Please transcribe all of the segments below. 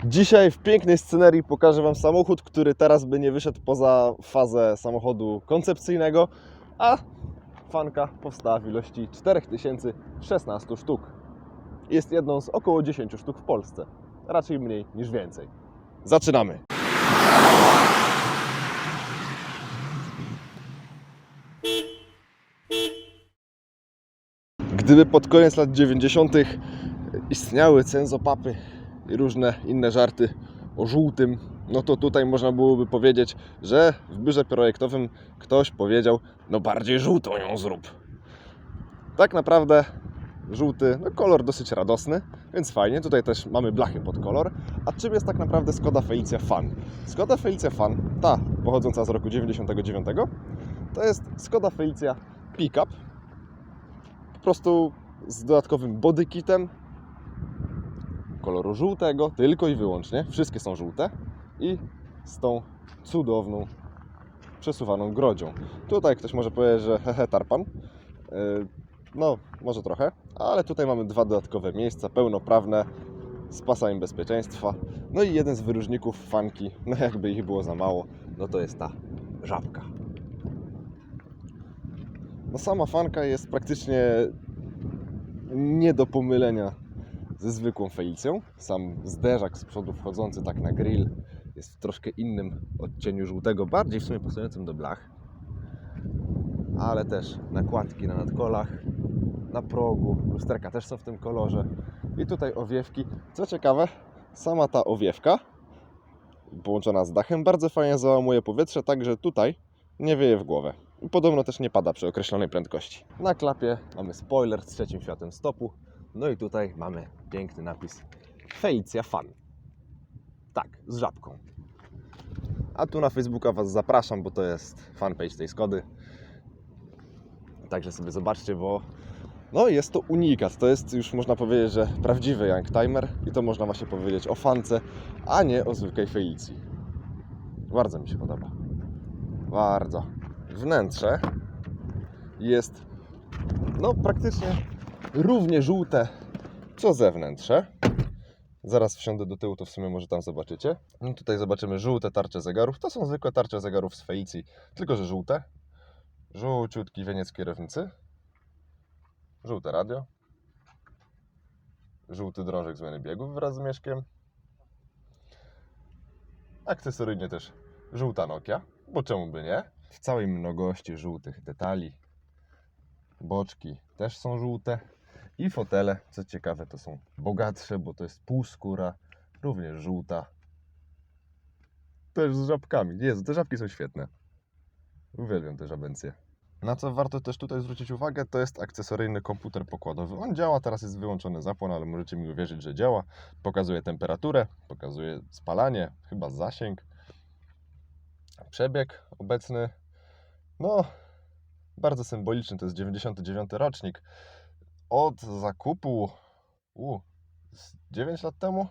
Dzisiaj w pięknej scenerii pokażę Wam samochód, który teraz by nie wyszedł poza fazę samochodu koncepcyjnego, a fanka powstała w ilości 4016 sztuk. Jest jedną z około 10 sztuk w Polsce. Raczej mniej niż więcej. Zaczynamy! Gdyby pod koniec lat 90. istniały cenzopapy i różne inne żarty o żółtym, no to tutaj można byłoby powiedzieć, że w biurze projektowym ktoś powiedział, no bardziej żółtą ją zrób. Tak naprawdę żółty, no kolor dosyć radosny, więc fajnie. Tutaj też mamy blachy pod kolor. A czym jest tak naprawdę Skoda Felicia Fan? Skoda Felicia Fan, ta pochodząca z roku 99, to jest Skoda Felicia Pickup, po prostu z dodatkowym bodykitem koloru żółtego, tylko i wyłącznie. Wszystkie są żółte i z tą cudowną przesuwaną grodzią. Tutaj ktoś może powiedzieć, że hehe, tarpan. No, może trochę, ale tutaj mamy dwa dodatkowe miejsca pełnoprawne z pasami bezpieczeństwa. No i jeden z wyróżników fanki, no jakby ich było za mało, no to jest ta żabka. No sama fanka jest praktycznie nie do pomylenia ze zwykłą Felicją. Sam zderzak z przodu wchodzący tak na grill jest w troszkę innym odcieniu żółtego, bardziej w sumie pasującym do blach. Ale też nakładki na nadkolach, na progu, lusterka też są w tym kolorze. I tutaj owiewki. Co ciekawe, sama ta owiewka połączona z dachem bardzo fajnie załamuje powietrze, tak że tutaj nie wieje w głowę. I podobno też nie pada przy określonej prędkości. Na klapie mamy spoiler z trzecim światłem stopu. No i tutaj mamy piękny napis Felicia Fan. Tak, z żabką. A tu na Facebooka Was zapraszam, bo to jest fanpage tej Skody. Także sobie zobaczcie, bo no jest to unikat. To jest już można powiedzieć, że prawdziwy youngtimer i to można właśnie powiedzieć o fance, a nie o zwykłej Felicji. Bardzo mi się podoba. Bardzo. Wnętrze jest no praktycznie równie żółte co zewnętrze. Zaraz wsiądę do tyłu, to w sumie może tam zobaczycie. No tutaj zobaczymy żółte tarcze zegarów. To są zwykłe tarcze zegarów z Felicji, tylko że żółte. Żółciutki wieniec kierownicy. Żółte radio. Żółty drążek zmiany biegów wraz z mieszkiem. Akcesoryjnie też żółta Nokia, bo czemu by nie? W całej mnogości żółtych detali. Boczki też są żółte. I fotele, co ciekawe, to są bogatsze, bo to jest półskóra, również żółta. Też z żabkami. Jezu, te żabki są świetne. Uwielbiam te żabencje. Na co warto też tutaj zwrócić uwagę, to jest akcesoryjny komputer pokładowy. On działa, teraz jest wyłączony zapłon, ale możecie mi uwierzyć, że działa. Pokazuje temperaturę, pokazuje spalanie, chyba zasięg. Przebieg obecny, no bardzo symboliczny, to jest 99 rocznik. Od zakupu 9 lat temu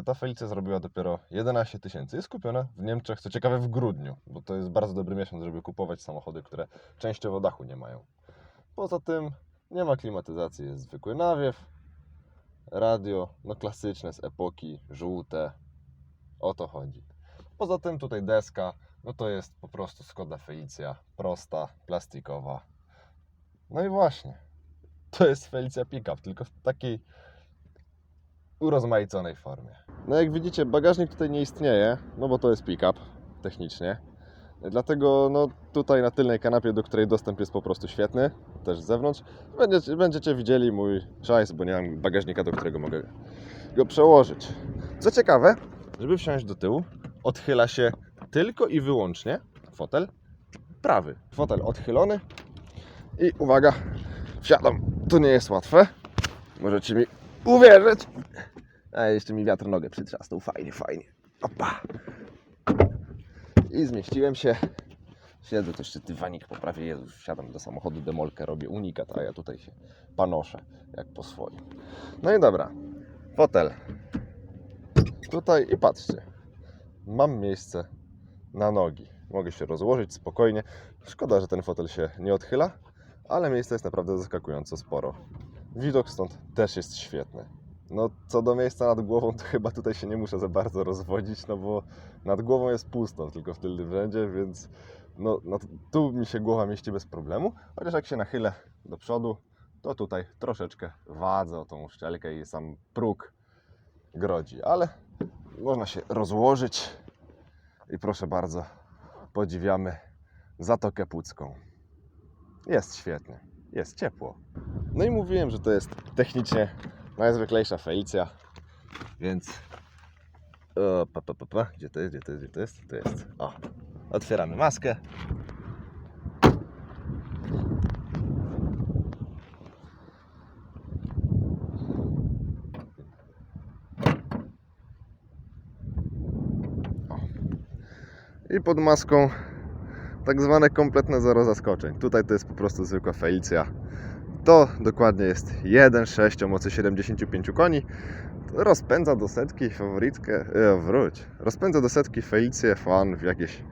ta Felicia zrobiła dopiero 11 000. Jest kupiona w Niemczech, co ciekawe w grudniu, bo to jest bardzo dobry miesiąc, żeby kupować samochody, które częściowo dachu nie mają. Poza tym nie ma klimatyzacji, jest zwykły nawiew, radio, no klasyczne z epoki, żółte, o to chodzi. Poza tym tutaj deska, no to jest po prostu Skoda Felicia, prosta, plastikowa. No i właśnie, to jest Felicia Pickup, tylko w takiej urozmaiconej formie. No jak widzicie, bagażnik tutaj nie istnieje, no bo to jest pick-up technicznie. Dlatego no tutaj na tylnej kanapie, do której dostęp jest po prostu świetny, też z zewnątrz, będziecie widzieli mój szajs, bo nie mam bagażnika, do którego mogę go przełożyć. Co ciekawe, żeby wsiąść do tyłu, odchyla się tylko i wyłącznie fotel prawy. Fotel odchylony i uwaga, wsiadam. To nie jest łatwe, możecie mi uwierzyć. A jeszcze mi wiatr nogę przytrzasnął. Fajnie, fajnie. Opa. I zmieściłem się. Siedzę, to jeszcze dywanik poprawię. Jezus, wsiadam do samochodu, demolkę robię, unikat, a ja tutaj się panoszę jak po swoim. No i dobra. Fotel. Tutaj i patrzcie. Mam miejsce na nogi. Mogę się rozłożyć spokojnie. Szkoda, że ten fotel się nie odchyla, ale miejsca jest naprawdę zaskakująco sporo. Widok stąd też jest świetny. No, co do miejsca nad głową, to chyba tutaj się nie muszę za bardzo rozwodzić, no bo nad głową jest pusto, tylko w tylnym rzędzie, więc no tu mi się głowa mieści bez problemu, chociaż jak się nachylę do przodu, to tutaj troszeczkę wadzę o tą uszczelkę i sam próg grodzi, ale można się rozłożyć i proszę bardzo, podziwiamy Zatokę Pucką. Jest świetnie, jest ciepło. No i mówiłem, że to jest technicznie najzwyklejsza Felicja, więc Gdzie to jest? Tu jest. O, otwieramy maskę. O. I pod maską tak zwane kompletne zero zaskoczeń. Tutaj to jest po prostu zwykła Felicja. To dokładnie jest 1.6 o mocy 75 koni. Rozpędza do setki faworytkę, rozpędza do setki Felicję Fan w jakieś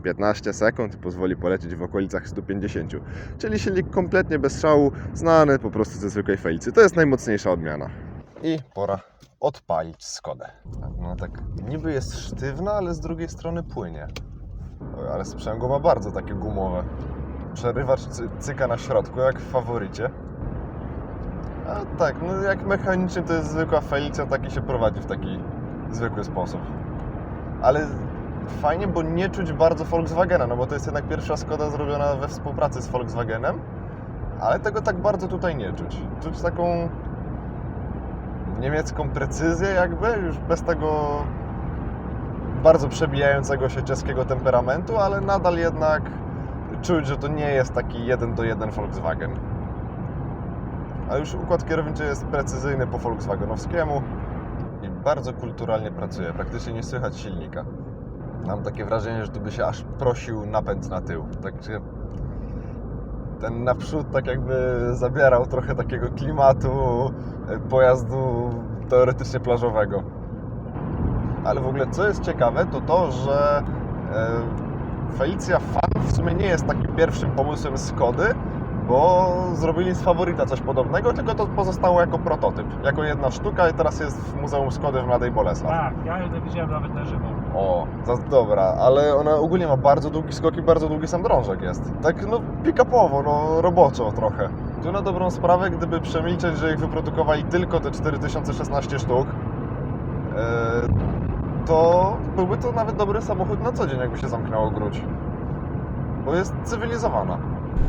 15 sekund i pozwoli polecieć w okolicach 150. Czyli silnik kompletnie bez szału, znany po prostu ze zwykłej Felicy. To jest najmocniejsza odmiana. I pora odpalić Skodę. No tak niby jest sztywna, ale z drugiej strony płynie. Ale sprzęgło ma bardzo takie gumowe. Przerywacz cyka na środku, jak w faworycie. A tak, no jak mechanicznie to jest zwykła Felicia, taki się prowadzi w taki zwykły sposób. Ale fajnie, bo nie czuć bardzo Volkswagena, no bo to jest jednak pierwsza Skoda zrobiona we współpracy z Volkswagenem, ale tego tak bardzo tutaj nie czuć. Czuć taką niemiecką precyzję jakby, już bez tego bardzo przebijającego się czeskiego temperamentu, ale nadal jednak czuć, że to nie jest taki 1:1 Volkswagen. A już układ kierowniczy jest precyzyjny po volkswagenowskiemu i bardzo kulturalnie pracuje. Praktycznie nie słychać silnika. Mam takie wrażenie, że tu by się aż prosił napęd na tył. Także ten naprzód tak jakby zabierał trochę takiego klimatu pojazdu teoretycznie plażowego. Ale w ogóle co jest ciekawe, to to, że Felicia Fan w sumie nie jest takim pierwszym pomysłem Skody, bo zrobili z faworyta coś podobnego, tylko to pozostało jako prototyp, jako jedna sztuka i teraz jest w Muzeum Skody w Mladej Bolesław. Tak, ja ją widziałem nawet na żywo. O, dobra, ale ona ogólnie ma bardzo długi skok i bardzo długi sam drążek jest. Tak no pick-upowo, no roboczo trochę. Tu na dobrą sprawę, gdyby przemilczeć, że ich wyprodukowali tylko te 4016 sztuk, to byłby to nawet dobry samochód na co dzień, jakby się zamknęło gruć. Bo jest cywilizowana.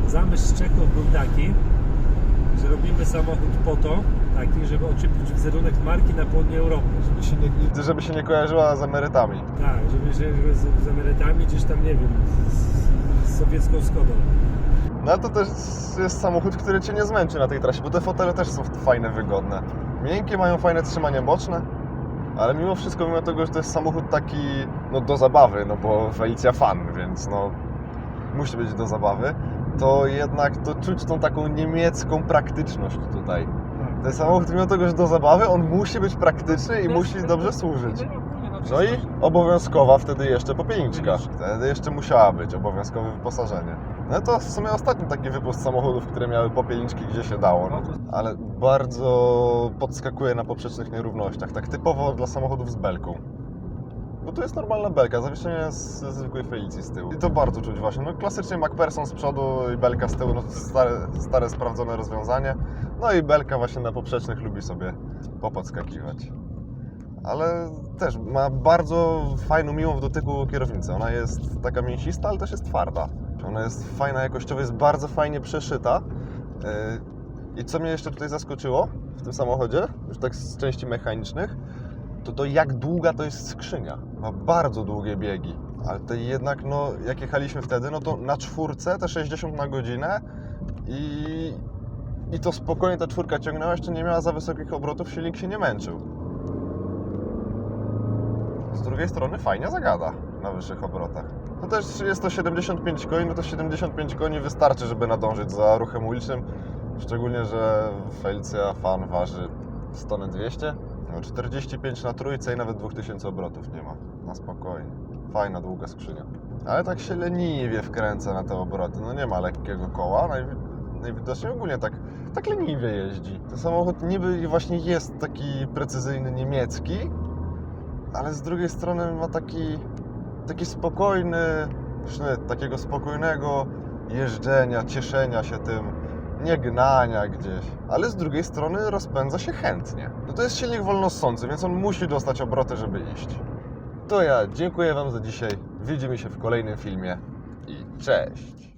Zamysł Czechów był taki, że robimy samochód po to, taki, żeby oczypić wizerunek marki na południe Europy. Żeby się nie kojarzyła z emerytami. Tak, żeby z emerytami gdzieś tam, nie wiem, z sowiecką Skodą. No ale to też jest samochód, który Cię nie zmęczy na tej trasie, bo te fotele też są fajne, wygodne. Miękkie, mają fajne trzymanie boczne, ale mimo wszystko, mimo tego, że to jest samochód taki, no do zabawy, no bo Felicia Fan, więc no musi być do zabawy, to jednak to czuć tą taką niemiecką praktyczność tutaj. Ten samochód, mimo tego, że do zabawy, on musi być praktyczny i musi dobrze służyć. No i obowiązkowa wtedy jeszcze popielniczka. Wtedy jeszcze musiała być obowiązkowe wyposażenie. No to w sumie ostatni taki wypust samochodów, które miały popielniczki, gdzie się dało. No. Ale bardzo podskakuje na poprzecznych nierównościach. Tak typowo dla samochodów z belką. Bo tu jest normalna belka, zawieszenie ze zwykłej Felicji z tyłu. I to bardzo czuć właśnie. No klasycznie MacPherson z przodu i belka z tyłu, no to stare sprawdzone rozwiązanie. No i belka właśnie na poprzecznych lubi sobie popodskakiwać. Ale też ma bardzo fajną, miłą w dotyku kierownicę. Ona jest taka mięsista, ale też jest twarda. Ona jest fajna jakościowo, jest bardzo fajnie przeszyta. I co mnie jeszcze tutaj zaskoczyło w tym samochodzie, już tak z części mechanicznych, to jak długa to jest skrzynia. Ma bardzo długie biegi, ale to jednak, no jak jechaliśmy wtedy, no to na czwórce te 60 na godzinę i to spokojnie ta czwórka ciągnęła, jeszcze nie miała za wysokich obrotów, silnik się nie męczył. Z drugiej strony fajnie zagada na wyższych obrotach. No też jest to 75 koni, no to 75 koni wystarczy, żeby nadążyć za ruchem ulicznym. Szczególnie, że Felicia Fan waży 100-200, no 45 na trójce i nawet 2000 obrotów nie ma. Na spokojnie. Fajna, długa skrzynia. Ale tak się leniwie wkręca na te obroty. No nie ma lekkiego koła. najwidoczniej ogólnie tak leniwie jeździ. Ten samochód niby właśnie jest taki precyzyjny niemiecki, ale z drugiej strony ma taki spokojny sznyt, takiego spokojnego jeżdżenia, cieszenia się tym, nie gnania gdzieś, ale z drugiej strony rozpędza się chętnie. No to jest silnik wolnossący, więc on musi dostać obroty, żeby iść. To ja dziękuję Wam za dzisiaj, widzimy się w kolejnym filmie i cześć!